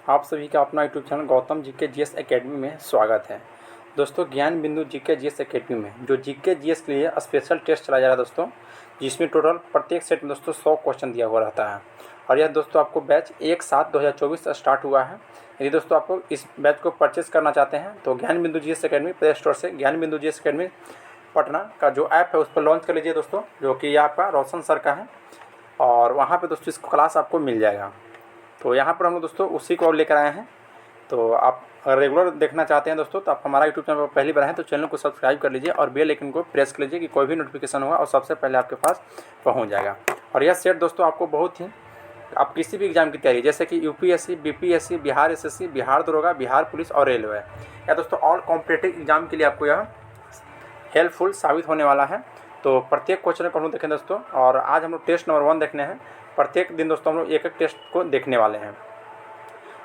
आप सभी का अपना YouTube channel Gautam GK GS academy में स्वागत है। दोस्तों, ज्ञान बिंदु जीके जीएस एकेडमी में जो जीके जीएस के लिए स्पेशल टेस्ट चलाया जा रहा है दोस्तों, जिसमें टोटल प्रत्येक सेट में दोस्तों 100 क्वेश्चन दिया हुआ रहता है। और यह दोस्तों आपको बैच 1/7/2024 से स्टार्ट हुआ है। यदि दोस्तों आपको इस बैच को परचेस करना चाहते हैं तो ज्ञान बिंदु जीएस एकेडमी प्ले स्टोर से ज्ञान बिंदु जीएस एकेडमी पटना का जो ऐप है उस पर लॉन्च कर लीजिए दोस्तों, जो कि आपका रोशन सर का है। और वहाँ पे दोस्तों इसको क्लास आपको मिल जाएगा। तो यहाँ पर हम लोग दोस्तों उसी को लेकर आए हैं। तो आप अगर रेगुलर देखना चाहते हैं दोस्तों, तो आप हमारा यूट्यूब चैनल पर पहली बार हैं तो चैनल को सब्सक्राइब कर लीजिए और बेल आइकन को प्रेस कर लीजिए कि कोई भी नोटिफिकेशन होगा और सबसे पहले आपके पास पहुँच जाएगा। और यह सेट दोस्तों आपको बहुत ही, आप किसी भी एग्जाम की तैयारी जैसे कि UPSC, BPSC, Bihar SSC, Bihar दरोगा, बिहार पुलिस और रेलवे, या दोस्तों ऑल कॉम्पिटिटिव एग्जाम के लिए आपको यह हेल्पफुल साबित होने वाला है। तो प्रत्येक क्वेश्चन को हम लोग देखें दोस्तों, और आज हम लोग टेस्ट नंबर 1 देखने हैं। प्रत्येक दिन दोस्तों हम लोग एक एक टेस्ट को देखने वाले हैं।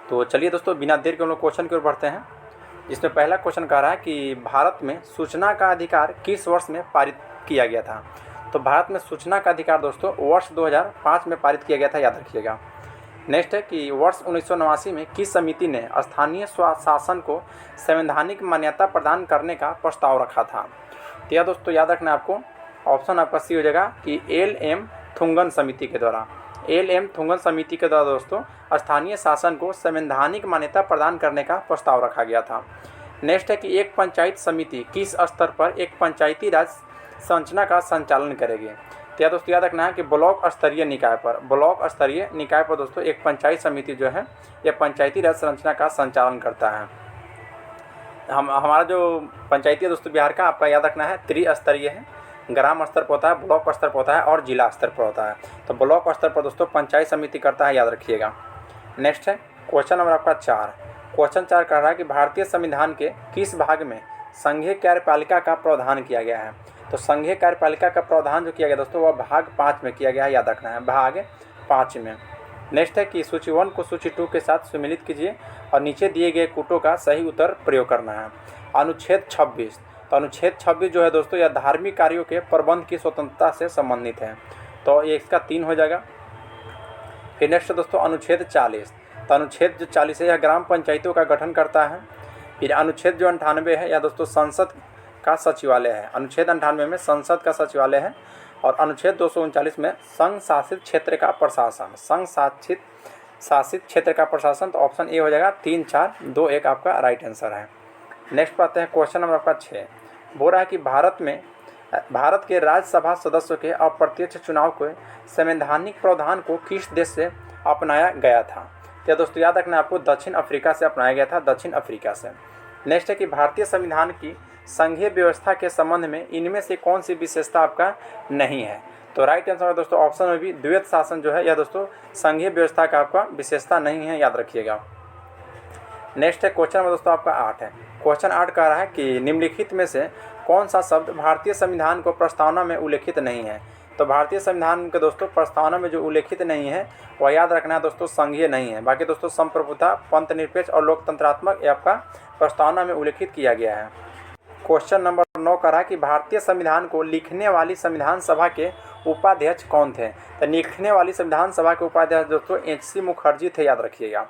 तो चलिए दोस्तों, बिना देर के हम लोग क्वेश्चन की ओर बढ़ते हैं। जिसमें पहला क्वेश्चन कह रहा है कि भारत में सूचना का अधिकार किस वर्ष में पारित किया गया था। तो भारत में सूचना का अधिकार दोस्तों वर्ष 2005 में पारित किया गया था, याद रखिएगा। नेक्स्ट है कि वर्ष 1989 में किस समिति ने स्थानीय स्वशासन को संवैधानिक मान्यता प्रदान करने का प्रस्ताव रखा था। तो यह दोस्तों याद रखना है आपको, ऑप्शन आपका सी हो जाएगा कि एल.एम. थुंगन समिति के द्वारा। एल.एम. थुंगन समिति के द्वारा दोस्तों स्थानीय शासन को संवैधानिक मान्यता प्रदान करने का प्रस्ताव रखा गया था। नेक्स्ट है कि एक पंचायत समिति किस स्तर पर एक पंचायती राज संरचना का संचालन करेगी। तो यह दोस्तों याद रखना है कि ब्लॉक स्तरीय निकाय पर दोस्तों एक पंचायत समिति जो है यह पंचायती राज संरचना का संचालन करता है। हमारा जो पंचायती है दोस्तों बिहार का, आपका याद रखना है त्रिस्तरीय है। ग्राम स्तर पर होता है, ब्लॉक स्तर पर होता है और जिला स्तर पर होता है। तो ब्लॉक स्तर पर दोस्तों पंचायत समिति करता है, याद रखिएगा। नेक्स्ट है क्वेश्चन नंबर आपका 4। क्वेश्चन 4 कह रहा है कि भारतीय संविधान के किस भाग में संघीय कार्यपालिका का प्रावधान किया गया है। तो संघीय कार्यपालिका का प्रावधान जो किया गया दोस्तों वह भाग 5 में किया गया है, याद रखना है, भाग 5 में। नेक्स्ट है कि सूची 1 को सूची 2 के साथ सम्मिलित कीजिए और नीचे दिए गए कूटों का सही उत्तर प्रयोग करना है। अनुच्छेद 26, तो अनुच्छेद 26 जो है दोस्तों यह धार्मिक कार्यों के प्रबंध की स्वतंत्रता से संबंधित है, तो ये इसका 3 हो जाएगा। फिर नेक्स्ट दोस्तों अनुच्छेद 40, तो अनुच्छेद जो 40 है यह ग्राम पंचायतों का गठन करता है। फिर अनुच्छेद जो 98 है यह दोस्तों संसद का सचिवालय है। अनुच्छेद 98 में संसद का सचिवालय है। और अनुच्छेद 239 में संघ शासित क्षेत्र का प्रशासन, शासित क्षेत्र का प्रशासन। तो ऑप्शन ए हो जाएगा 3, 4, 2, 1 आपका राइट आंसर है। नेक्स्ट पाते हैं क्वेश्चन नंबर आपका 6। बोल रहा है कि भारत के राज्यसभा सदस्यों के अप्रत्यक्ष चुनाव के संवैधानिक प्रावधान को किस देश से अपनाया गया था। तो दोस्तों याद रखना आपको दक्षिण अफ्रीका से अपनाया गया था, दक्षिण अफ्रीका से। नेक्स्ट है कि भारतीय संविधान की संघीय व्यवस्था के संबंध में इनमें से कौन सी विशेषता आपका नहीं है। तो राइट आंसर है दोस्तों ऑप्शन में भी द्वैत शासन जो है यह दोस्तों संघीय व्यवस्था का आपका विशेषता नहीं है, याद रखिएगा। नेक्स्ट है क्वेश्चन नंबर दोस्तों आपका 8 है। क्वेश्चन 8 कह रहा है कि निम्नलिखित में से कौन सा शब्द भारतीय संविधान को प्रस्तावना में उल्लेखित नहीं है। तो भारतीय संविधान के दोस्तों प्रस्तावना में जो उल्लेखित नहीं है वह याद रखना है दोस्तों संघीय नहीं है। बाकी दोस्तों संप्रभुता, पंथ निरपेक्ष और लोकतंत्रात्मक ये आपका प्रस्तावना में उल्लेखित किया गया है। क्वेश्चन नंबर 9 कह रहा है कि भारतीय संविधान को लिखने वाली संविधान सभा के उपाध्यक्ष कौन थे। तो लिखने वाली संविधान सभा के उपाध्यक्ष दोस्तों एच.सी. मुखर्जी थे, याद रखिएगा।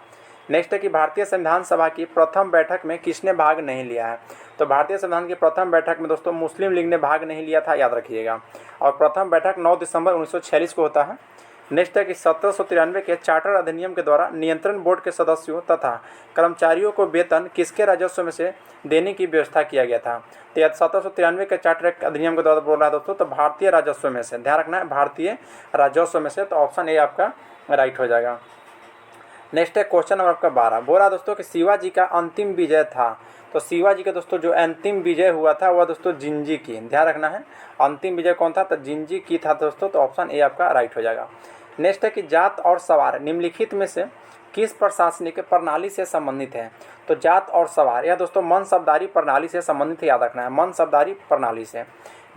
नेक्स्ट है कि भारतीय संविधान सभा की प्रथम बैठक में किसने भाग नहीं लिया है। तो भारतीय संविधान की प्रथम बैठक में दोस्तों मुस्लिम लीग ने भाग नहीं लिया था, याद रखिएगा। और प्रथम बैठक 9 दिसंबर 1946 को होता है। नेक्स्ट है कि 1793 के चार्टर अधिनियम के द्वारा नियंत्रण बोर्ड के सदस्यों तथा कर्मचारियों को वेतन किसके राजस्व में से देने की व्यवस्था किया गया था। तो 1793 के चार्टर अधिनियम के द्वारा बोल रहा है दोस्तों, तो भारतीय राजस्व में से, ध्यान रखना है भारतीय राजस्व में से। तो ऑप्शन ए आपका राइट हो जाएगा। नेक्स्ट है क्वेश्चन नंबर आपका 12। बोल रहा दोस्तों कि शिवाजी का अंतिम विजय था। तो शिवाजी का दोस्तों जो अंतिम विजय हुआ था वह दोस्तों जिंजी की, ध्यान रखना है अंतिम विजय कौन था, तो जिंजी की था दोस्तों। तो ऑप्शन ए आपका राइट हो जाएगा। नेक्स्ट है कि जात और सवार निम्नलिखित में से किस प्रशासनिक प्रणाली से संबंधित है। तो जात और सवार यह दोस्तों मनसबदारी प्रणाली से संबंधित है, याद रखना है मनसबदारी प्रणाली से।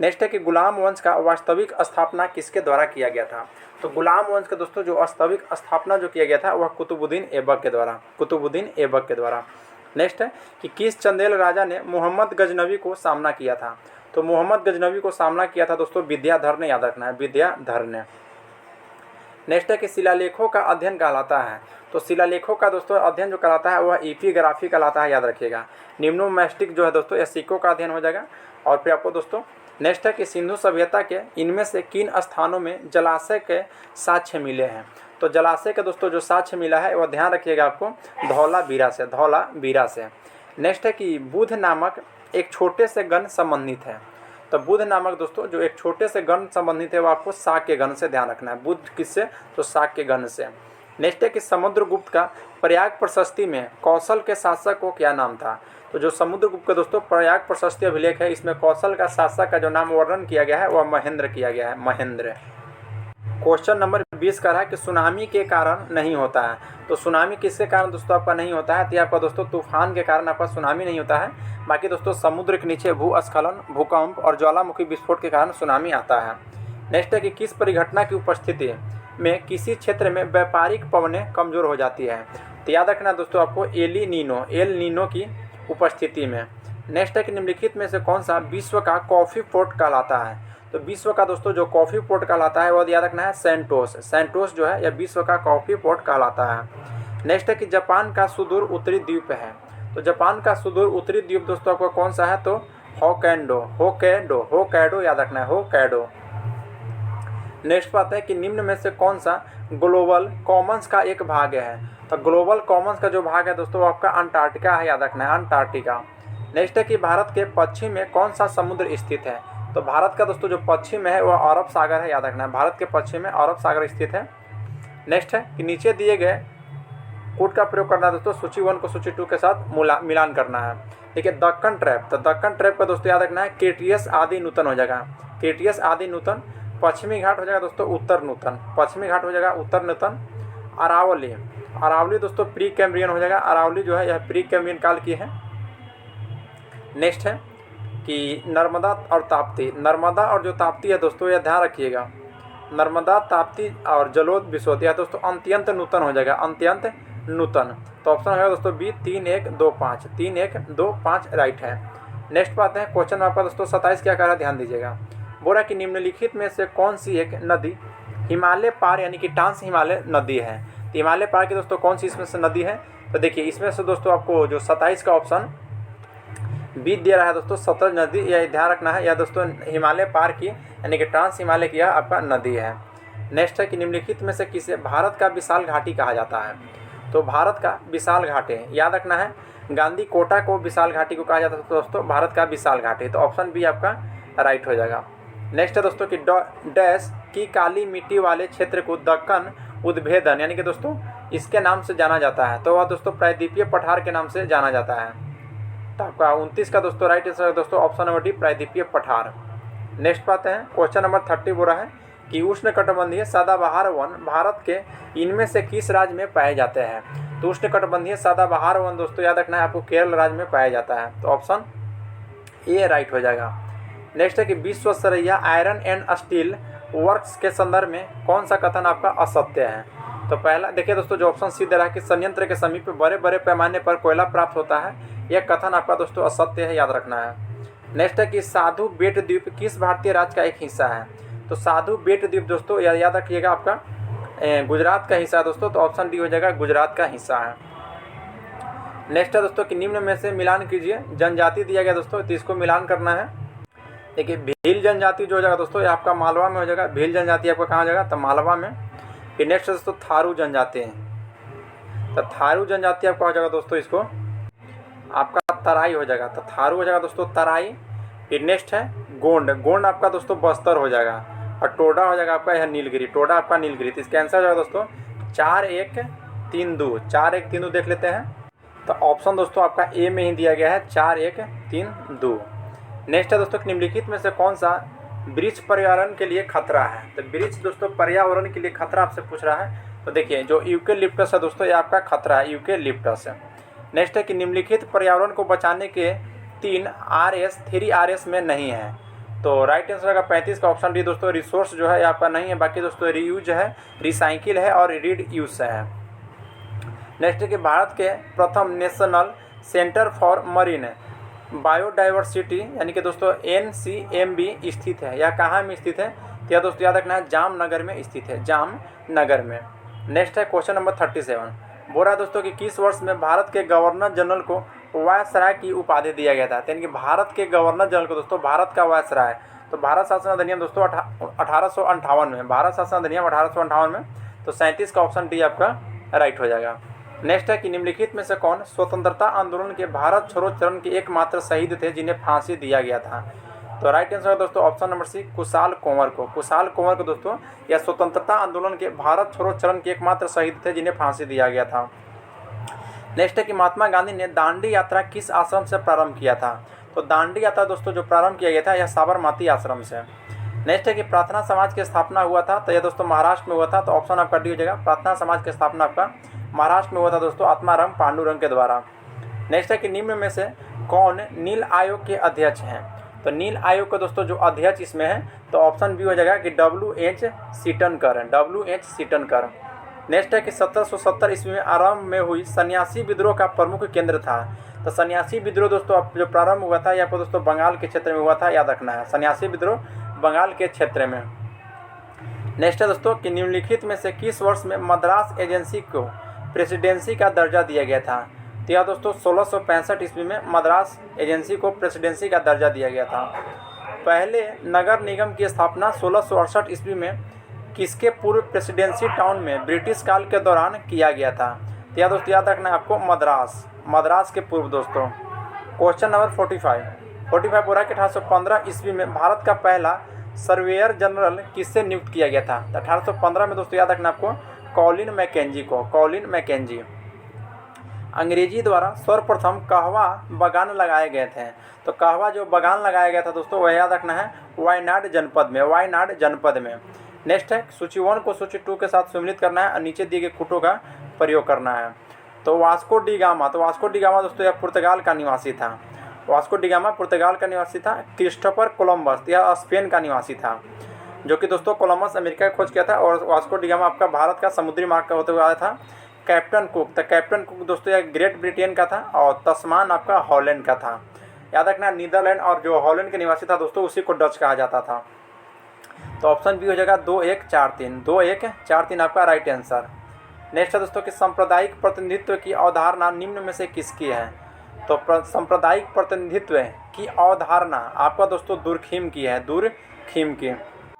नेक्स्ट है कि गुलाम वंश का वास्तविक स्थापना किसके द्वारा किया गया था। तो गुलाम वंश का दोस्तों जो वास्तविक स्थापना जो किया गया था वह कुतुबुद्दीन ऐबक के द्वारा। नेक्स्ट है कि किस चंदेल राजा ने मोहम्मद गजनवी को सामना किया था। तो मोहम्मद गजनवी को सामना किया था दोस्तों विद्याधर ने, याद रखना है विद्याधर ने। नेक्स्ट है कि शिलालेखों का अध्ययन कहलाता है। तो शिलालेखों का दोस्तों अध्ययन जो कहलाता है वह एपिग्राफी कहलाता है, याद रखिएगा। निम्नोमैस्टिक जो है दोस्तों यह सिक्कों का अध्ययन हो जाएगा। और फिर आपको दोस्तों नेक्स्ट है कि सिंधु सभ्यता के इनमें से किन स्थानों में जलाशय के साक्ष्य मिले हैं। तो जलाशय का दोस्तों जो साक्ष्य मिला है वह ध्यान रखिएगा आपको धौलावीरा से। नेक्स्ट है कि बुध नामक एक छोटे से गण संबंधित है। तो बुध नामक दोस्तों जो एक छोटे से गण संबंधित है वो आपको शाक्य गण से ध्यान रखना है। बुध किससे? तो शाक्य गण से। नेक्स्ट है कि समुद्रगुप्त का प्रयाग प्रशस्ति में कौशल के शासक को क्या नाम था। तो जो समुद्रगुप्त का दोस्तों प्रयाग प्रशस्ति अभिलेख है इसमें कौशल का शासक का जो नाम वर्णन किया गया है वह महेंद्र किया गया है, महेंद्र। क्वेश्चन नंबर 20 का है कि सुनामी के कारण नहीं होता है। तो सुनामी किसके कारण दोस्तों आपका नहीं होता है? तो आपका दोस्तों तूफान के कारण आपका सुनामी नहीं होता है। बाकी दोस्तों समुद्र के नीचे भूस्खलन, भूकंप और ज्वालामुखी विस्फोट के कारण सुनामी आता है। नेक्स्ट है कि किस परिघटना की उपस्थिति में किसी क्षेत्र में व्यापारिक पवनें कमज़ोर हो जाती है। तो याद रखना दोस्तों आपको एल नीनो की उपस्थिति में। नेक्स्ट है कि निम्नलिखित में से कौन सा विश्व का कॉफ़ी पोर्ट कहलाता है। तो विश्व का दोस्तों जो कॉफ़ी पोर्ट कहलाता है वह याद रखना है सेंटोस जो है यह विश्व का कॉफ़ी पोर्ट कहलाता है। नेक्स्ट है कि जापान का सुदूर उत्तरी द्वीप है। तो जापान का सुदूर उत्तरी द्वीप दोस्तों आपका कौन सा है? तो होकैडो याद रखना है, होकैडो। नेक्स्ट बात है कि निम्न में से कौन सा ग्लोबल कॉमन्स का एक भाग है। तो ग्लोबल कॉमन्स का जो भाग है दोस्तों आपका अंटार्कटिका है, याद रखना है, अंटार्कटिका। नेक्स्ट है कि भारत के पश्चिम में कौन सा समुद्र स्थित है। तो भारत का दोस्तों जो पश्चिम में है वह अरब सागर है, याद रखना है, भारत के पश्चिम में अरब सागर स्थित है। नेक्स्ट है कि नीचे दिए गए कोड का प्रयोग करना है दोस्तों, सूची 1 को सूची 2 के साथ मिलान करना है। देखिए दक्कन ट्रैप, तो दक्कन ट्रैप का दोस्तों याद रखना है क्रेटियस आदि नूतन हो जाएगा, क्रेटियस आदि नूतन। पश्चिमी घाट हो जाएगा दोस्तों उत्तर नूतन, पश्चिमी घाट हो जाएगा उत्तर नूतन। अरावली दोस्तों प्री कैम्ब्रियन हो जाएगा, अरावली जो है यह प्री कैम्ब्रियन काल की है। नेक्स्ट है कि नर्मदा और ताप्ती, नर्मदा और जो ताप्ती है दोस्तों यह ध्यान रखिएगा, नर्मदा ताप्ती और जलोद बिसोद यह दोस्तों अत्यंत नूतन हो जाएगा, अत्यंत नूतन। तो ऑप्शन है दोस्तों बी 3 1 2 5, 3 1 2 5 राइट है। नेक्स्ट बात है क्वेश्चन आपका दोस्तों 27 क्या कह रहा है ध्यान दीजिएगा। बोला कि निम्नलिखित में से कौन सी एक नदी हिमालय पार यानी कि ट्रांस हिमालय नदी है। तो हिमालय पार की दोस्तों कौन सी इसमें से नदी है। तो देखिए इसमें से दोस्तों आपको जो 27 का ऑप्शन बी दे रहा है दोस्तों सतलज नदी, यह ध्यान रखना है, यह दोस्तों हिमालय पार की यानी कि ट्रांस हिमालय की यह आपका नदी है। नेक्स्ट है कि निम्नलिखित में से किसे भारत का विशाल घाटी कहा जाता है। तो भारत का विशाल घाटी याद रखना है, गांधी कोटा को विशाल घाटी को कहा जाता है दोस्तों, भारत का विशाल घाटी। तो ऑप्शन बी आपका राइट हो जाएगा। नेक्स्ट है दोस्तों कि डैश की काली मिट्टी वाले क्षेत्र को दक्कन उद्भेदन यानी कि दोस्तों इसके नाम से जाना जाता है। तो वह दोस्तों प्रायद्वीपीय पठार के नाम से जाना जाता है। तो आपका 29 का दोस्तों राइट आंसर है दोस्तों ऑप्शन नंबर डी प्रायद्वीपीय पठार। नेक्स्ट बात है क्वेश्चन नंबर 30 बोल रहा है कि उष्णकटिबंधीय सदाबहार वन भारत के इनमें से किस राज्य में पाए जाते हैं। तो उष्णकटिबंधीय सदाबहार वन दोस्तों याद रखना है आपको केरल राज्य में पाया जाता है। तो ऑप्शन ए राइट हो जाएगा। नेक्स्ट है कि Visvesvaraya iron and steel works के संदर्भ में कौन सा कथन आपका असत्य है। तो पहला देखिए दोस्तों जो ऑप्शन सी दे रहा है कि संयंत्र के समीप बड़े बड़े पैमाने पर कोयला प्राप्त होता है, यह कथन आपका दोस्तों असत्य है, याद रखना है। नेक्स्ट है कि साधु बेट द्वीप किस भारतीय राज्य का एक हिस्सा है। तो साधु बेट द्वीप दोस्तों याद रखिएगा आपका गुजरात का हिस्सा है दोस्तों। तो ऑप्शन डी हो जाएगा गुजरात का हिस्सा है। नेक्स्ट है दोस्तों कि निम्न में से मिलान कीजिए, जनजाति दिया गया दोस्तों, तो इसको मिलान करना है। देखिए भील जनजाति जो हो जाएगा दोस्तों ये आपका मालवा में हो जाएगा, भील जनजाति आपका कहाँ हो जाएगा तो मालवा में। फिर नेक्स्ट है दोस्तों थारू जनजाति है, तो थारू जनजाति आपका हो जाएगा दोस्तों इसको आपका तराई हो जाएगा, तो थारू हो जाएगा दोस्तों तराई। फिर नेक्स्ट है गोंड, गोंड आपका दोस्तों बस्तर हो जाएगा, और टोडा हो जाएगा आपका यह नीलगिरी, टोडा आपका नीलगिरी। तो इसका आंसर हो जाएगा दोस्तों 4 1 3 2, 4 1 3 2 देख लेते हैं। तो ऑप्शन दोस्तों आपका ए में ही दिया गया है 4 1 3 2। नेक्स्ट है दोस्तों निम्नलिखित में से कौन सा वृक्ष पर्यावरण के लिए खतरा है। तो वृक्ष दोस्तों पर्यावरण के लिए खतरा आपसे पूछ रहा है। तो देखिए जो यूकेलिप्टस है दोस्तों ये आपका खतरा है, यूकेलिप्टस है। नेक्स्ट है कि निम्नलिखित पर्यावरण को बचाने के 3 RS में नहीं है। तो राइट आंसर का 35 का ऑप्शन डी दोस्तों रिसोर्स जो है ये आपका नहीं है, बाकी दोस्तों रीयूज है, रिसाइकिल है और रीड यूज है। नेक्स्ट है कि भारत के प्रथम national centre for marine biodiversity यानी कि दोस्तों NCMB स्थित है, यह कहाँ में स्थित है। तो यह दोस्तों याद रखना है जामनगर में स्थित है, जामनगर नगर में। नेक्स्ट है क्वेश्चन नंबर 37, बोल रहा है दोस्तों कि किस वर्ष में भारत के गवर्नर जनरल को वायसराय की उपाधि दिया गया था। यानी कि भारत के गवर्नर जनरल को दोस्तों भारत का वायसराय, तो भारत शासन अधिनियम दोस्तों 1858 में, भारत शासन अधिनियम 1858 में, तो 37 का ऑप्शन डी आपका राइट हो जाएगा। नेक्स्ट है कि निम्नलिखित में से कौन स्वतंत्रता आंदोलन के भारत छोड़ो चरण के एकमात्र शहीद थे जिन्हें फांसी दिया गया था। तो राइट आंसर है दोस्तों ऑप्शन नंबर सी, कुशाल कुंवर को। कुशाल कुंवर को दोस्तों यह स्वतंत्रता आंदोलन के भारत छोड़ो चरण के एकमात्र शहीद थे जिन्हें फांसी दिया गया था। नेक्स्ट है कि महात्मा गांधी ने दांडी यात्रा किस आश्रम से प्रारंभ किया था। तो दांडी यात्रा दोस्तों जो प्रारंभ किया गया था यह साबरमती आश्रम से। नेक्स्ट है कि प्रार्थना समाज की स्थापना हुआ था, तो यह दोस्तों महाराष्ट्र में हुआ था, तो ऑप्शन आपका डी हो जाएगा। प्रार्थना समाज की स्थापना आपका महाराष्ट्र में हुआ था दोस्तों आत्माराम पांडुरंग के द्वारा। नेक्स्ट है कि निम्न में से कौन नील आयोग के अध्यक्ष हैं। तो नील आयोग का दोस्तों जो अध्यक्ष इसमें है तो ऑप्शन बी हो जाएगा कि W.H. सीटनकर, W.H. सीटनकर। नेक्स्ट है कि 1770 ईस्वी में आरंभ में हुई सन्यासी विद्रोह का प्रमुख केंद्र था। तो सन्यासी विद्रोह दोस्तों जो प्रारंभ हुआ था यह आपको दोस्तों बंगाल के क्षेत्र में हुआ था, याद रखना है, सन्यासी विद्रोह बंगाल के क्षेत्र में। नेक्स्ट है दोस्तों कि निम्नलिखित में से किस वर्ष में मद्रास एजेंसी को प्रेसिडेंसी का दर्जा दिया गया था। तो यह दोस्तों 1665 ईस्वी में मद्रास एजेंसी को प्रेसिडेंसी का दर्जा दिया गया था। पहले नगर निगम की स्थापना 1668 ईस्वी में किसके पूर्व प्रेसिडेंसी टाउन में ब्रिटिश काल के दौरान किया गया था। तो यह दोस्तों याद रखना है आपको मद्रास के पूर्व दोस्तों। क्वेश्चन नंबर 45 बोला कि 1815 ईस्वी में भारत का पहला सर्वेयर जनरल किससे नियुक्त किया गया था। तो 1815 में दोस्तों याद रखना आपको कॉलिन मैकेंजी को, कॉलिन मैकेंजी। अंग्रेजी द्वारा सर्वप्रथम कहवा बागान लगाए गए थे। तो कहवा जो बागान लगाया गया था दोस्तों वह याद रखना है वायनाड जनपद में। नेक्स्ट है सूची 1 को सूची 2 के साथ सम्मिलित करना है और नीचे दिए गए खूंटों का प्रयोग करना है। तो वास्को डी गामा दोस्तों यह पुर्तगाल का निवासी था, वास्को डी गामा पुर्तगाल का निवासी था। क्रिस्टोफर कोलंबस यह स्पेन का निवासी था, जो कि दोस्तों कोलंबस अमेरिका का खोज किया था, और वास्को डी गामा आपका भारत का समुद्री मार्ग का होते हुए आया था। कैप्टन कुक दोस्तों यह ग्रेट ब्रिटेन का था, और तस्मान आपका हॉलैंड का था। याद रखना नीदरलैंड और जो हॉलैंड के निवासी था दोस्तों उसी को डच कहा जाता था। तो ऑप्शन बी हो जाएगा 2143 आपका राइट आंसर। नेक्स्ट है दोस्तों कि सांप्रदायिक प्रतिनिधित्व की अवधारणा निम्न में से किसकी है। तो सांप्रदायिक प्रतिनिधित्व की अवधारणा आपका दोस्तों दुर्खिम की है, दुर्खिम की।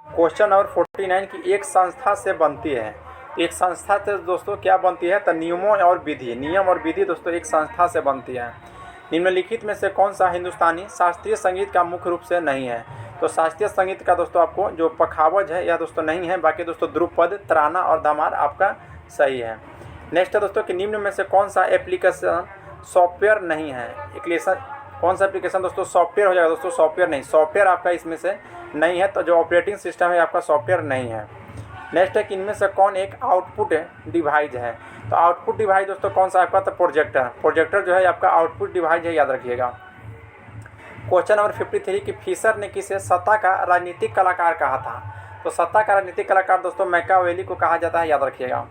क्वेश्चन नंबर 49 की एक संस्था से बनती है। एक संस्था से दोस्तों क्या बनती है, तो नियम और विधि दोस्तों एक संस्था से बनती है। निम्नलिखित में से कौन सा हिंदुस्तानी शास्त्रीय संगीत का मुख्य रूप से नहीं है। तो शास्त्रीय संगीत का दोस्तों आपको जो पखावज है यह दोस्तों नहीं है, बाकी दोस्तों ध्रुपद, तराना और दमार आपका सही है। नेक्स्ट है दोस्तों कि निम्न में से कौन सा एप्लीकेशन सॉफ्टवेयर नहीं है। कौन सा एप्लीकेशन दोस्तों सॉफ्टवेयर हो जाएगा दोस्तों, सॉफ्टवेयर नहीं, सॉफ्टवेयर आपका इसमें से नहीं है, तो जो ऑपरेटिंग सिस्टम है आपका सॉफ्टवेयर नहीं है। नेक्स्ट है कि इनमें से कौन एक आउटपुट डिवाइस है। तो आउटपुट डिवाइस दोस्तों कौन सा आपका, तो प्रोजेक्टर जो है आपका आउटपुट डिवाइस है, याद रखिएगा। क्वेश्चन नंबर 53 कि फिशर ने किसे सत्ता का राजनीतिक कलाकार कहा था। तो सत्ता का राजनीतिक कलाकार दोस्तों मैकियावेली को कहा जाता है, याद रखिएगा।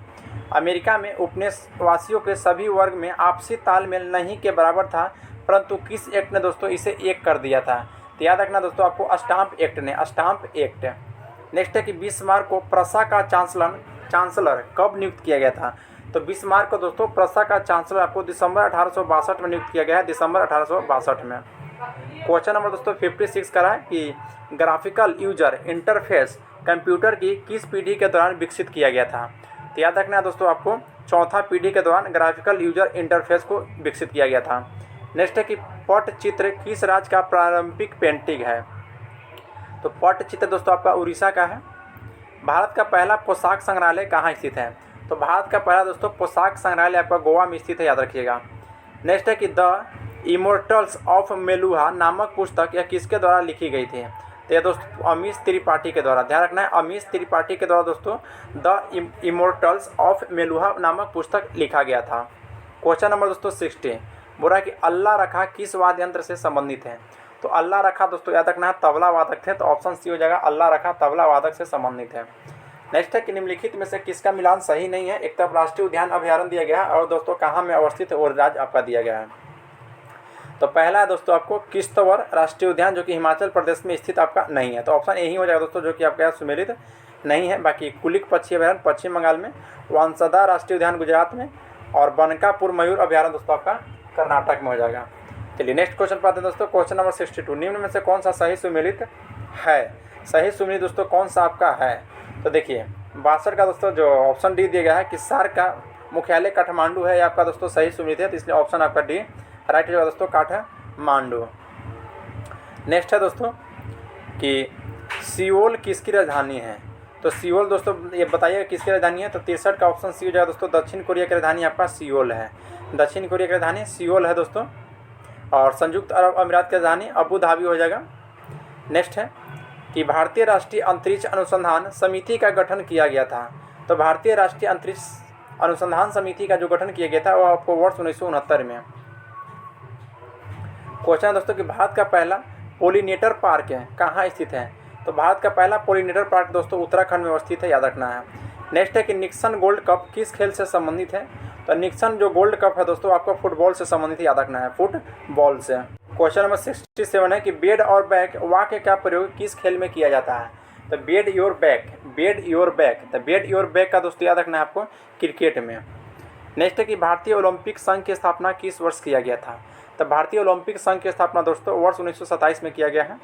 अमेरिका में उपनिवेशवासियों के सभी वर्ग में आपसी तालमेल नहीं के बराबर था, परंतु किस एक्ट ने दोस्तों इसे एक कर दिया था। तो याद रखना दोस्तों आपको स्टाम्प एक्ट। नेक्स्ट है कि बिस्मार्क को प्रसा का चांसलर कब नियुक्त किया गया था। तो बिस्मार्क को दोस्तों प्रसा का चांसलर आपको दिसंबर 1862 में नियुक्त किया गया है, दिसंबर 1862 में। क्वेश्चन नंबर दोस्तों 56 का है कि ग्राफिकल यूजर इंटरफेस कंप्यूटर की किस पीढ़ी के दौरान विकसित किया गया था। तो याद रखना है दोस्तों आपको चौथा पीढ़ी के दौरान ग्राफिकल यूजर इंटरफेस को विकसित किया गया था। नेक्स्ट है कि पटचित्र किस राज्य का प्रारंभिक पेंटिंग है। तो पटचित्र दोस्तों आपका उड़ीसा का है। भारत का पहला पोशाक संग्रहालय कहाँ स्थित है। तो भारत का पहला दोस्तों पोशाक संग्रहालय आपका गोवा में स्थित है, याद रखिएगा। नेक्स्ट है कि द इमोर्टल्स ऑफ मेलुहा नामक पुस्तक यह किसके द्वारा लिखी गई थी। तो यह दोस्तों अमीश त्रिपाठी के द्वारा, ध्यान रखना है अमीश त्रिपाठी के द्वारा दोस्तों द इमोर्टल्स ऑफ मेलुहा नामक पुस्तक लिखा गया था। क्वेश्चन नंबर दोस्तों 60 बोला कि अल्लाह रखा किस वाद्य यंत्र से संबंधित है। तो अल्लाह रखा दोस्तों याद रखना है तबला वादक थे, तो ऑप्शन सी हो जाएगा अल्लाह रखा तबला वादक से संबंधित है। नेक्स्ट है कि निम्नलिखित में से किसका मिलान सही नहीं है। एक तरफ राष्ट्रीय उद्यान अभ्यारण्य दिया गया है और दोस्तों कहाँ में अवस्थित है और राज्य आपका दिया गया है। तो पहला है दोस्तों आपको किश्तवाड़ राष्ट्रीय उद्यान जो कि हिमाचल प्रदेश में स्थित आपका नहीं है, तो ऑप्शन यही हो जाएगा दोस्तों जो कि आपका सुमेलित नहीं है। बाकी कुलिक पक्षी अभयारण्य पश्चिम बंगाल में, वांसदा राष्ट्रीय उद्यान गुजरात में, और बनकापुर मयूर अभयारण्य दोस्तों आपका कर्नाटक में हो जाएगा। चलिए नेक्स्ट क्वेश्चन पाते हैं दोस्तों। क्वेश्चन नंबर 62, निम्न में से कौन सा सही सुमेलित है? सही सुमेलित दोस्तों कौन सा आपका है? तो देखिए 62 का दोस्तों जो ऑप्शन डी दिया गया है कि सार्क का मुख्यालय काठमांडू है, ये आपका दोस्तों सही सुमेलित है, तो इसलिए ऑप्शन आपका डी राइट हो जाएगा दोस्तों, काठमांडू। नेक्स्ट है दोस्तों कि सियोल किसकी राजधानी है? तो सियोल दोस्तों ये बताइए किसकी राजधानी है? तो 63 का ऑप्शन सी हो जाएगा दोस्तों, दक्षिण कोरिया की राजधानी आपका सियोल है। दक्षिण कोरिया की राजधानी सियोल है दोस्तों। और संयुक्त अरब अमीरात की राजधानी अबू धाबी हो जाएगा। नेक्स्ट है कि भारतीय राष्ट्रीय अंतरिक्ष अनुसंधान समिति का गठन किया गया था। तो भारतीय राष्ट्रीय अंतरिक्ष अनुसंधान समिति का जो गठन किया गया था वो आपको वर्ष 1969 में। क्वेश्चन है दोस्तों कि भारत का पहला पोलिनेटर पार्क है कहाँ स्थित है? तो भारत का पहला पोलिनेटर पार्क दोस्तों उत्तराखंड में अवस्थित है, याद रखना है। नेक्स्ट है कि निक्सन गोल्ड कप किस खेल से संबंधित है? तो निक्सन जो गोल्ड कप है दोस्तों आपका फुटबॉल से संबंधित है, याद रखना है, फुटबॉल से। क्वेश्चन नंबर 67 है कि बेड और बैक वाक्य का प्रयोग किस खेल में किया जाता है? तो bed your back, bed your back, तो बेड योर बैक का दोस्तों याद रखना है आपको, क्रिकेट में। नेक्स्ट है कि भारतीय ओलंपिक संघ की स्थापना किस वर्ष किया गया था? तो भारतीय ओलंपिक संघ की स्थापना दोस्तों वर्ष 1927 में किया गया है।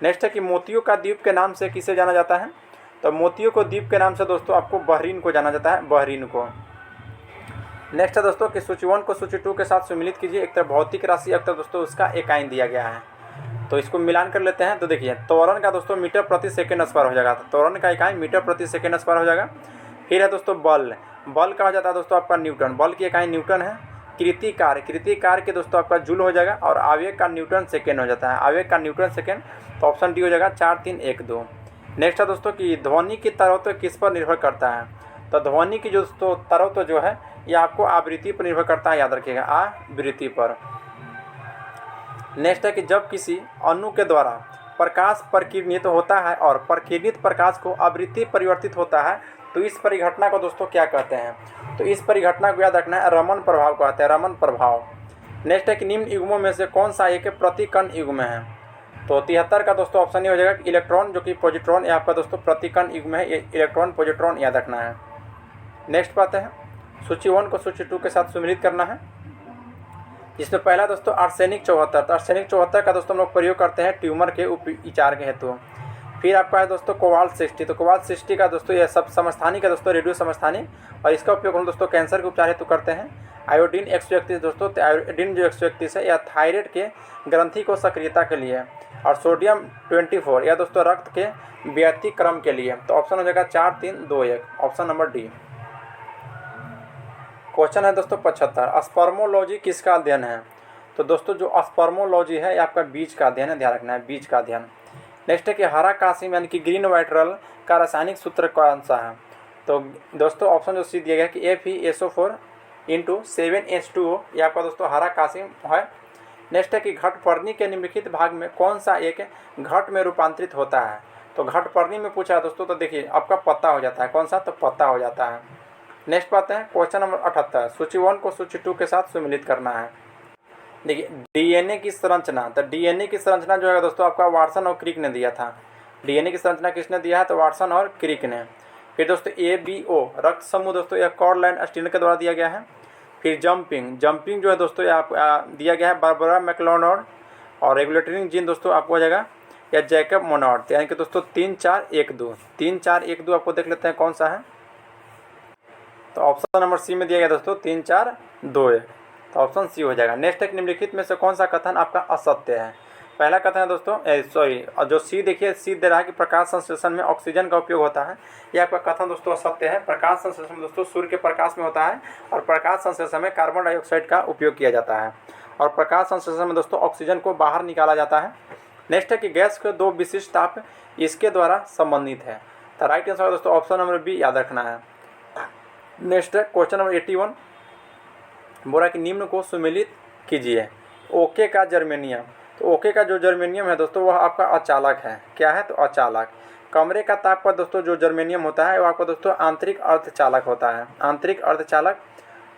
नेक्स्ट है कि मोतियों का द्वीप के नाम से किसे जाना जाता है? तो मोतियों को द्वीप के नाम से दोस्तों आपको बहरीन को जाना जाता है, बहरीन को। नेक्स्ट है दोस्तों कि सूची 1 को सूची 2 के साथ सम्मिलित कीजिए। एक तरफ भौतिक राशि, एक तरफ दोस्तों उसका इकाई दिया गया है, तो इसको मिलान कर लेते हैं। तो देखिए त्वरण का दोस्तों मीटर प्रति सेकेंड स्क्वायर हो जाएगा, तो त्वरण का इकाई मीटर प्रति सेकेंड स्क्वायर हो जाएगा। फिर है दोस्तों बल, बल का हो जाता है दोस्तों आपका न्यूटन, बल की इकाई न्यूटन है। कृतिकार, कृतिकार के दोस्तों आपका जूल हो जाएगा। और आवेग का न्यूटन सेकेंड हो जाता है, आवेग का न्यूटन सेकेंड, तो ऑप्शन डी हो जाएगा 4 3 1 2। नेक्स्ट है दोस्तों कि ध्वनि की तरत्व किस पर निर्भर करता है? तो ध्वनि की जो दोस्तों तरत्व जो है ये आपको आवृत्ति पर निर्भर करता है, याद रखिएगा, आवृत्ति पर। नेक्स्ट है कि जब किसी अणु के द्वारा प्रकाश प्रकीर्णित होता है और प्रकीर्णित प्रकाश को आवृत्ति परिवर्तित होता है तो इस परिघटना को दोस्तों क्या कहते हैं? तो इस परिघटना को याद रखना है, रमन प्रभाव कहते हैं, रमन प्रभाव। नेक्स्ट है कि निम्न युग्मों में से कौन सा एक प्रतिकण युग्म है? तो 73 का दोस्तों ऑप्शन ये हो जाएगा कि इलेक्ट्रॉन जो कि पॉजिट्रॉन, ये आपका दोस्तों प्रतिकण युग्म है, ये इलेक्ट्रॉन पॉजिट्रॉन याद रखना है। नेक्स्ट पाते हैं सूची 1 को सूची 2 के साथ सम्मिलित करना है। इसमें पहला दोस्तों आर्सेनिक 74, तो आर्सेनिक 74 का दोस्तों हम लोग प्रयोग करते हैं ट्यूमर के उपचार के हेतु। फिर आपका है दोस्तों कोबाल्ट 60, तो कोबाल्ट 60 का दोस्तों यह सब समस्थानिक है दोस्तों, रेडियो समस्थानिक, और इसका उपयोग हम दोस्तों कैंसर के उपचार हेतु करते हैं। आयोडीन 131 दोस्तों, तो आयोडीन जो 131 है यह थायराइड के ग्रंथि को सक्रियता के लिए, और सोडियम 24 यह दोस्तों रक्त के व्यतिक्रम के लिए, तो ऑप्शन हो जाएगा 4 3 2 1, ऑप्शन नंबर डी। क्वेश्चन है दोस्तों 75, स्पर्मोलॉजी किसका अध्ययन है? तो दोस्तों जो स्पर्मोलॉजी है ये आपका बीज का अध्ययन है, ध्यान रखना है, बीज का अध्ययन। नेक्स्ट है कि हरा कासिम यानी कि ग्रीन वाइट्रल का रासायनिक सूत्र कौन सा है? तो दोस्तों ऑप्शन जो सी दिया गया कि FeSO4 × 7H2O, ये आपका दोस्तों हरा कासिम है। नेक्स्ट है कि घटपर्णी के निम्नलिखित भाग में कौन सा एक घट में रूपांतरित होता है? तो घटपर्णी में पूछा है दोस्तों, तो देखिए आपका पत्ता हो जाता है, कौन सा? तो पत्ता हो जाता है। नेक्स्ट पाते हैं क्वेश्चन नंबर 78, सूची 1 को सूची 2 के साथ सम्मिलित करना है। देखिए डीएनए की संरचना, तो डीएनए की संरचना जो है दोस्तों आपका वाटसन और क्रिक ने दिया था। डीएनए की संरचना किसने दिया है? तो वाटसन और क्रिक ने। फिर दोस्तों ABO रक्त समूह दोस्तों यह कॉर्लैंड स्टीनर के द्वारा दिया गया है। फिर जंपिंग, जंपिंग जो है दोस्तों ये आप दिया गया है बारबरा मैक्लोनॉड, और रेगुलेटरी जीन दोस्तों आपको हो जाएगा या जैकब मोनॉड, यानी कि दोस्तों 3 4 1 2, 3 4 1 2 आपको देख लेते हैं कौन सा है। तो ऑप्शन नंबर सी में दिया गया दोस्तों 3 4 2 1, तो ऑप्शन सी हो जाएगा। नेक्स्ट एक निम्नलिखित में से कौन सा कथन आपका असत्य है? पहला कथन है दोस्तों और जो सी देखिए, सी दे रहा है कि प्रकाश संश्लेषण में ऑक्सीजन का उपयोग होता है, यह आपका कथन दोस्तों असत्य है। प्रकाश संश्लेषण में दोस्तों सूर्य के प्रकाश में होता है, और प्रकाश संश्लेषण में कार्बन डाइऑक्साइड का उपयोग किया जाता है, और प्रकाश संश्लेषण में दोस्तों ऑक्सीजन को बाहर निकाला जाता है। नेक्स्ट है कि गैस के 2 विशिष्ट ताप इसके द्वारा संबंधित है, तो राइट आंसर दोस्तों ऑप्शन नंबर बी याद रखना है। नेक्स्ट है क्वेश्चन नंबर 81, बोला कि निम्न को सुमेलित कीजिए। ओके का जर्मेनियम, तो ओके का जो जर्मेनियम है दोस्तों वह आपका अचालक है, क्या है? तो अचालक। कमरे का ताप पर दोस्तों जो जर्मेनियम होता है वो आपको दोस्तों आंतरिक अर्धचालक होता है, आंतरिक अर्धचालक।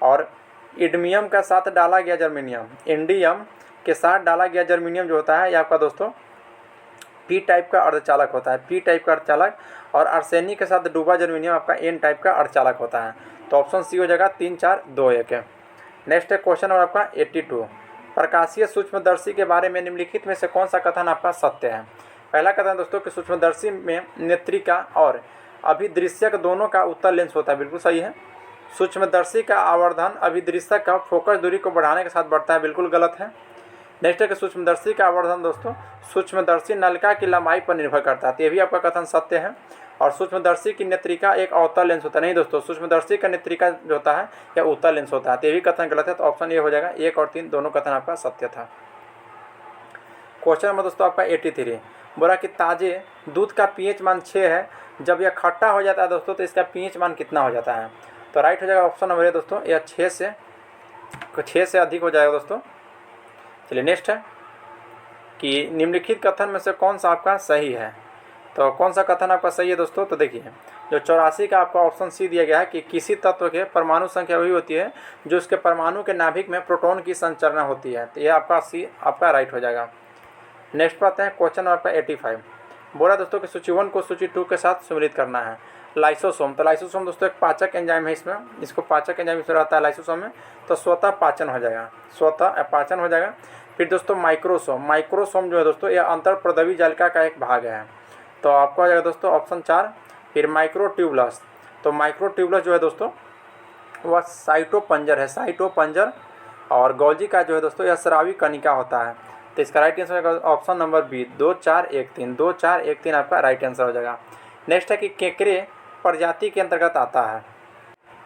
और इडमियम का साथ डाला गया जर्मेनियम, इंडियम के साथ डाला गया जर्मेनियम जो होता है ये आपका दोस्तों पी टाइप का अर्धचालक होता है, पी टाइप का अर्धचालक। और आर्सेनिक के साथ डूबा जर्मेनियम आपका एन टाइप का अर्धचालक होता है। तो ऑप्शन सी हो जाएगा 3 4 2 1 है। नेक्स्ट है क्वेश्चन नंबर आपका 82, प्रकाशीय सूक्ष्मदर्शी के बारे में निम्नलिखित में से कौन सा कथन आपका सत्य है। पहला कथन दोस्तों कि सूक्ष्मदर्शी में नेत्रिका और अभिदृश्यक दोनों का उत्तल लेंस होता है, बिल्कुल सही है। सूक्ष्मदर्शी का आवर्धन अभिदृश्यक का फोकस दूरी को बढ़ाने के साथ बढ़ता है, बिल्कुल गलत है। नेक्स्ट है कि सूक्ष्मदर्शी का आवर्धन दोस्तों सूक्ष्मदर्शी नलिका की लंबाई पर निर्भर करता है, तो ये भी आपका कथन सत्य है। और सूक्ष्मदर्शी की नेत्रिका एक अवतल लेंस होता है, नहीं दोस्तों, सूक्ष्मदर्शी का नेत्रिका जो होता है यह उत्तल लेंस होता है, तो ये भी कथन गलत है। तो ऑप्शन ए हो जाएगा 1 और 3 दोनों कथन आपका सत्य था। क्वेश्चन नंबर दोस्तों आपका 83, बोला कि ताजे दूध का पीएच मान 6 है, जब यह खट्टा हो जाता है दोस्तों तो इसका पीएच मान कितना हो जाता है। तो राइट हो जाएगा ऑप्शन नंबर ए दोस्तों, यह 6 से अधिक हो जाएगा दोस्तों। चलिए नेक्स्ट है कि निम्नलिखित कथन में से कौन सा आपका सही है। तो कौन सा कथन आपका सही है दोस्तों, तो देखिए जो 84 का आपका ऑप्शन सी दिया गया है कि किसी तत्व के परमाणु संख्या वही होती है जो उसके परमाणु के नाभिक में प्रोटॉन की संचरना होती है, तो ये आपका सी आपका राइट हो जाएगा। नेक्स्ट बात है क्वेश्चन आपका 85, बोला दोस्तों कि सूची 1 को सूची 2 के साथ सम्मिलित करना है। लाइसोसोम, तो लाइसोसोम दोस्तों एक पाचक एंजाइम है, इसमें इसको पाचक एंजाइम इसमें रहता है लाइसोसोम में, तो स्वतः पाचन हो जाएगा, स्वतः पाचन हो जाएगा। फिर दोस्तों माइक्रोसोम, माइक्रोसोम जो है दोस्तों यह अंतर प्रदवी जालिका का एक भाग है, तो आपको आ जाएगा दोस्तों ऑप्शन 4। फिर माइक्रोट्यूबुलस, तो माइक्रोट्यूबुलस जो है दोस्तों वह साइटोपंजर है, साइटोपंजर। और गोल्जी का जो है दोस्तों यह स्रावी कणिका होता है, तो इसका राइट आंसर होगा ऑप्शन नंबर बी 2 4 1 3, 2 4 1 3 आपका राइट आंसर हो जाएगा। नेक्स्ट है कि केकरे प्रजाति के अंतर्गत आता है,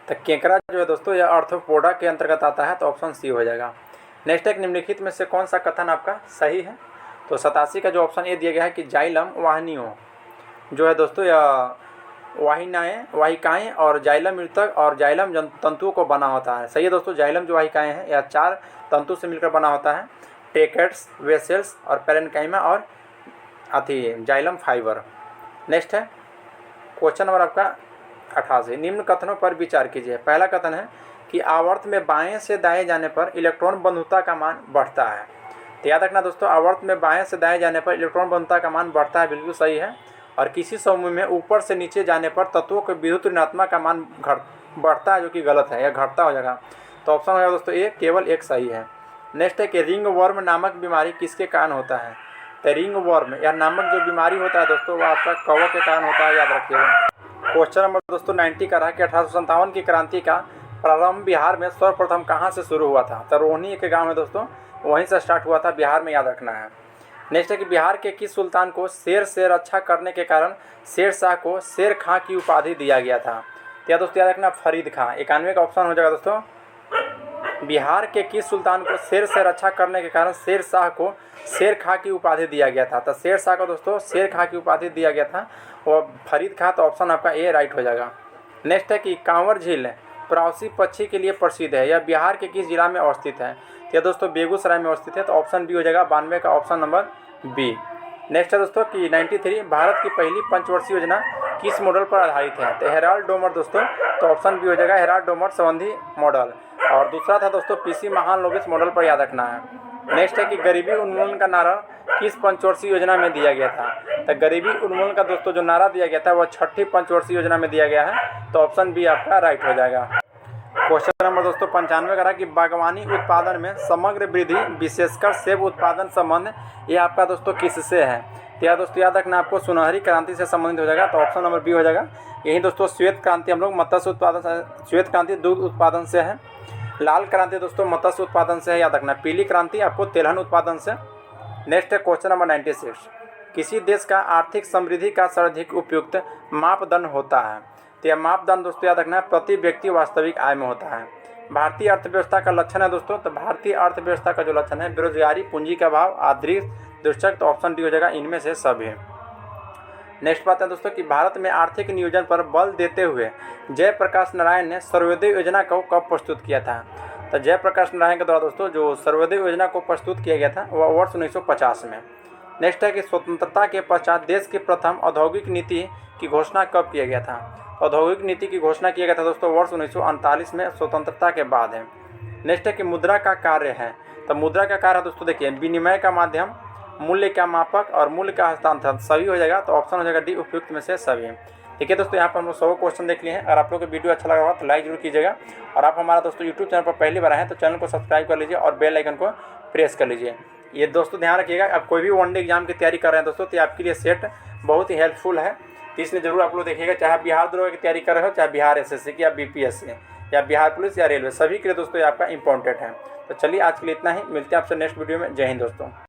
तो केकरा जो है दोस्तों यह आर्थ्रोपोडा के अंतर्गत आता है, तो ऑप्शन सी हो जाएगा। नेक्स्ट है कि निम्नलिखित में से कौन सा कथन आपका सही है। तो 87 का जो ऑप्शन ए दिया गया है कि जाइलम वाहिनियों जो है दोस्तों यह वाहिकाएँ और जाइलम मृतक और जाइलम तंतुओं को बना होता है, सही है दोस्तों। जाइलम जो वाहिकाएँ हैं यह 4 तंतु से मिलकर बना होता है, टेकेट्स, वेसेल्स और पेरेन्काइमा और जाइलम फाइबर। नेक्स्ट है क्वेश्चन नंबर आपका 88, निम्न कथनों पर विचार कीजिए। पहला कथन है कि आवर्त में बाएं से दाएं जाने पर इलेक्ट्रॉन बंधुता का मान बढ़ता है, तो याद रखना दोस्तों आवर्त में बाएं से दाएं जाने पर इलेक्ट्रॉन बंधुता का मान बढ़ता है, बिल्कुल सही है। और किसी समूह में ऊपर से नीचे जाने पर तत्वों के विद्युत ऋणात्मक का मान बढ़ता है, जो कि गलत है, यह घटता हो जाएगा। तो ऑप्शन हो जाएगा दोस्तों ए, केवल एक सही है। नेक्स्ट है कि रिंग वर्म नामक बीमारी किसके कारण होता है। तो रिंग वर्म या नामक जो बीमारी होता है दोस्तों वह आपका कवक के कारण होता है, याद रखिएगा। क्वेश्चन नंबर दोस्तों 90 का रहा कि 1857 की क्रांति का प्रारंभ बिहार में सर्वप्रथम कहाँ से शुरू हुआ था। तो रोहनी के गाँव में दोस्तों वहीं से स्टार्ट हुआ था, बिहार में, याद रखना है। नेक्स्ट है कि बिहार के किस सुल्तान को शेर से रक्षा करने के कारण शेर शाह को शेर खां की उपाधि दिया गया था। तो या दोस्तों याद रखना फरीद खां, 91 का ऑप्शन हो जाएगा दोस्तों। बिहार के किस सुल्तान को शेर से रक्षा करने के कारण शेर शाह को शेर खां की उपाधि दिया गया था। तो शेर शाह को दोस्तों शेर खां की उपाधि दिया गया था और फरीद खां, तो ऑप्शन आपका ए राइट हो जाएगा। नेक्स्ट है कि कांवर झील प्रवासी पक्षी के लिए प्रसिद्ध है, यह बिहार के किस जिला में अवस्थित है। तो दोस्तों बेगूसराय में अवस्थित है, तो ऑप्शन बी हो जाएगा 92 का ऑप्शन नंबर बी। नेक्स्ट है दोस्तों कि 93 भारत की पहली पंचवर्षीय योजना किस मॉडल पर आधारित है। तो हेराल्ड डोमर दोस्तों, तो ऑप्शन बी हो जाएगा हेराल्ड डोमर संबंधी मॉडल। और दूसरा था दोस्तों पीसी महालनोबिस मॉडल पर, याद रखना है। नेक्स्ट है कि गरीबी उन्मूलन का नारा किस पंचवर्षीय योजना में दिया गया था। तो गरीबी उन्मूलन का दोस्तों जो नारा दिया गया था वह 6ठी पंचवर्षीय योजना में दिया गया है, तो ऑप्शन बी आपका राइट हो जाएगा। क्वेश्चन नंबर दोस्तों 95 का रहा कि बागवानी उत्पादन में समग्र वृद्धि विशेषकर सेब उत्पादन संबंध ये आपका दोस्तों किससे है। तो यार दोस्तों याद रखना आपको सुनहरी क्रांति से संबंधित हो जाएगा, तो ऑप्शन नंबर बी हो जाएगा। यही दोस्तों श्वेत क्रांति हम लोग मत्स्य उत्पादन, श्वेत क्रांति दूध उत्पादन से है। लाल क्रांति दोस्तों मत्स्य उत्पादन से है, याद रखना। पीली क्रांति आपको तेलहन उत्पादन से। नेक्स्ट है क्वेश्चन नंबर 96, किसी देश का आर्थिक समृद्धि का सर्वाधिक उपयुक्त मापदंड होता है। तो यह मापदंड दोस्तों याद रखना प्रति व्यक्ति वास्तविक आय में होता है। भारतीय अर्थव्यवस्था का लक्षण है दोस्तों, तो भारतीय अर्थव्यवस्था का जो लक्षण है बेरोजगारी, पूंजी का अभाव, आर्थिक दुष्चक, तो ऑप्शन डी हो जाएगा इनमें से सभी। नेक्स्ट बात है दोस्तों कि भारत में आर्थिक नियोजन पर बल देते हुए जयप्रकाश नारायण ने सर्वोदय योजना को कब प्रस्तुत किया था। तो जयप्रकाश नारायण के द्वारा दोस्तों जो सर्वोदय योजना को प्रस्तुत किया गया था वह वर्ष 1950 में। नेक्स्ट है कि स्वतंत्रता के पश्चात देश की प्रथम औद्योगिक नीति की घोषणा कब किया गया था। औद्योगिक नीति की घोषणा किया गया था दोस्तों वर्ष 1939 में, स्वतंत्रता के बाद है। नेक्स्ट है कि मुद्रा का कार्य है। तो मुद्रा का कार्य दोस्तों देखिए विनिमय का माध्यम, मूल्य का मापक और मूल्य का हस्तांतरण सभी हो जाएगा। तो ऑप्शन हो जाएगा डी, उपयुक्त में से सभी। ठीक है दोस्तों, यहाँ पर हम लोग 100 क्वेश्चन देख लिए हैं। अगर आप लोग को वीडियो अच्छा लगा होगा तो लाइक जरूर कीजिएगा, और आप हमारा दोस्तों यूट्यूब चैनल पर पहली बार आए हैं तो चैनल को सब्सक्राइब कर लीजिए और बेल आइकन को प्रेस कर लीजिए। ये दोस्तों ध्यान रखिएगा, आप कोई भी वनडे एग्जाम की तैयारी कर रहे हैं दोस्तों तो आपके लिए सेट बहुत ही हेल्पफुल है। तो इसलिए जरूर आप लोग देखिएगा, चाहे बिहार दरोगा की तैयारी कर रहे हो, चाहे बिहार एसएससी की या बीपीएससी या बिहार पुलिस या रेलवे, सभी के लिए दोस्तों ये आपका इंपॉर्टेंट है। तो चलिए आज के लिए इतना ही, मिलते हैं आपसे नेक्स्ट वीडियो में। जय हिंद दोस्तों।